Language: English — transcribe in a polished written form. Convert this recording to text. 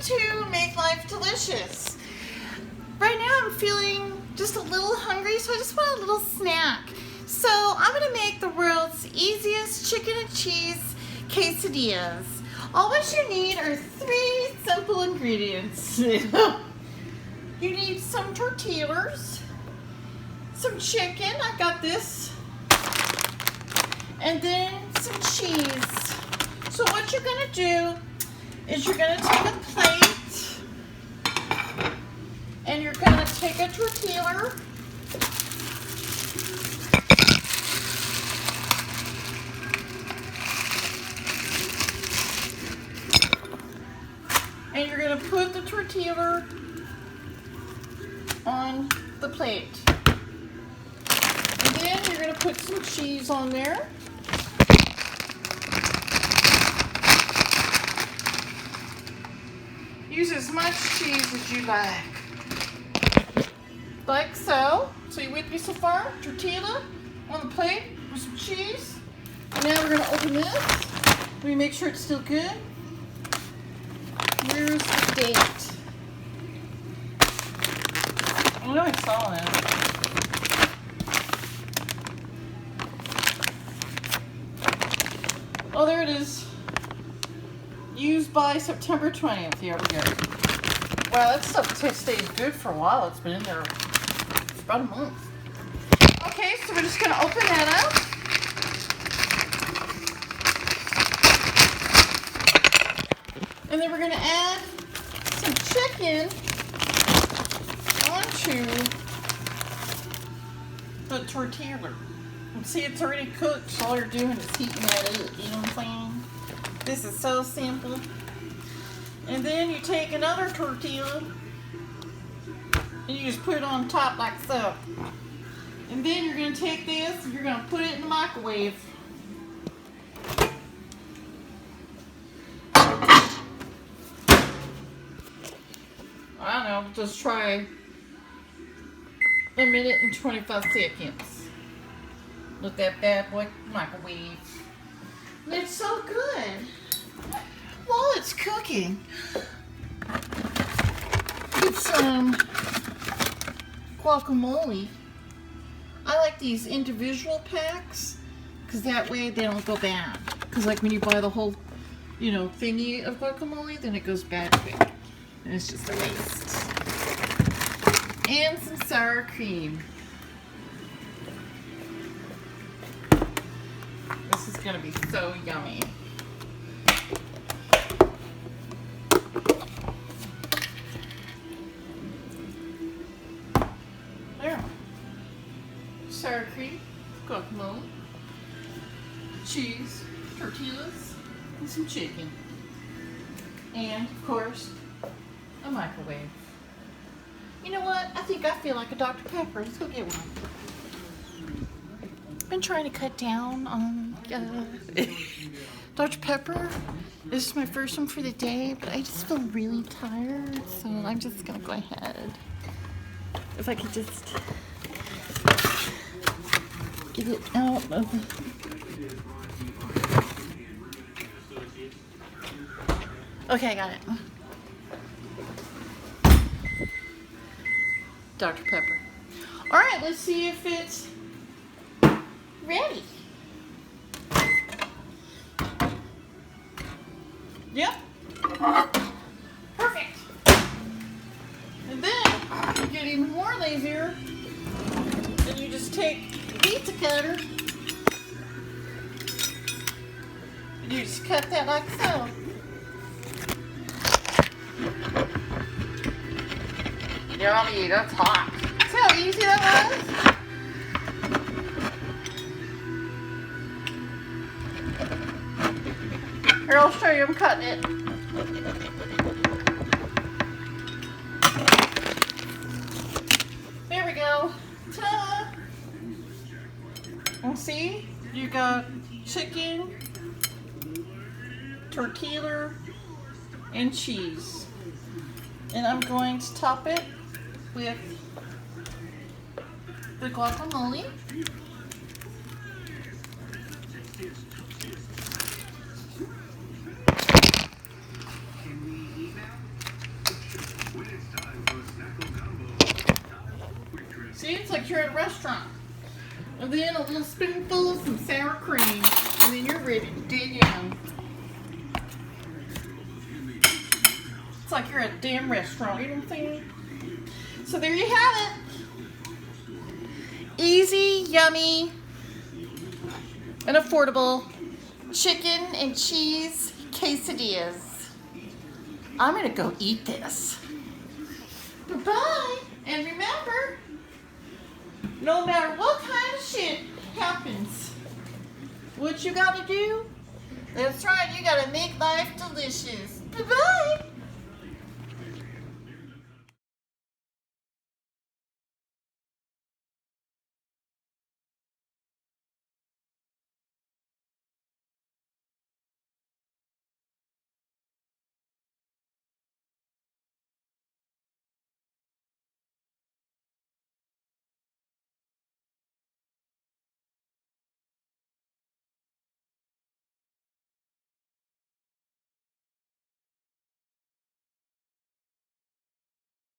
to make life delicious. Right now I'm feeling just a little hungry, so I just want a little snack. So I'm gonna make the world's easiest chicken and cheese quesadillas. All what you need are 3 simple ingredients. You need some tortillas, some chicken, I got this, and then some cheese. So what you're gonna do is you're gonna take a plate and you're gonna take a tortilla and you're gonna put the tortilla on the plate. And then you're gonna put some cheese on there. Use as much cheese as you like so. So you with me so far? Tortilla on the plate with some cheese. And now we're gonna open this. Let me make sure it's still good. Where's the date? I know I saw it. Oh, there it is. Used by September 20th. Here we go. Wow, that stuff stays good for a while. It's been in there for about a month. Okay, so we're just going to open that up. And then we're going to add some chicken onto the tortilla. And see, it's already cooked, so all you're doing is heating that up. You know what I'm saying? This is so simple. And then you take another tortilla and you just put it on top like so. And then you're going to take this and you're going to put it in the microwave. I don't know, just try 1 minute and 25 seconds. Let that bad boy microwave. It's so good. While it's cooking, get some guacamole. I like these individual packs because that way they don't go bad. Because like when you buy the whole, thingy of guacamole, then it goes bad quick. And it's just a waste. And some sour cream. This is gonna be so yummy. There. Sour cream, guacamole, cheese, tortillas, and some chicken. And of course, a microwave. You know what? I think I feel like a Dr. Pepper. Let's go get one. I've been trying to cut down on Dr. Pepper. This is my first one for the day, but I just feel really tired, so I'm just gonna go ahead. If I could just get it out of the... Okay, I got it. Dr. Pepper. All right, let's see if it's ready. Yep. Perfect. And then you get even more lazier, and you just take the pizza cutter and you just cut that like so. Yummy, that's hot. See how easy that was? Here, I'll show you, I'm cutting it. There we go. Ta-da! And see, you got chicken, tortilla, and cheese. And I'm going to top it with the guacamole. like you're at a restaurant. And then a little spoonful of some sour cream, and then you're ready to dig in. It's like you're at a damn restaurant, you know what I'm saying? So there you have it. Easy, yummy, and affordable chicken and cheese quesadillas. I'm gonna go eat this. Bye-bye, and remember, no matter what kind of shit happens, what you gotta do? That's right, you gotta make life delicious. Bye-bye.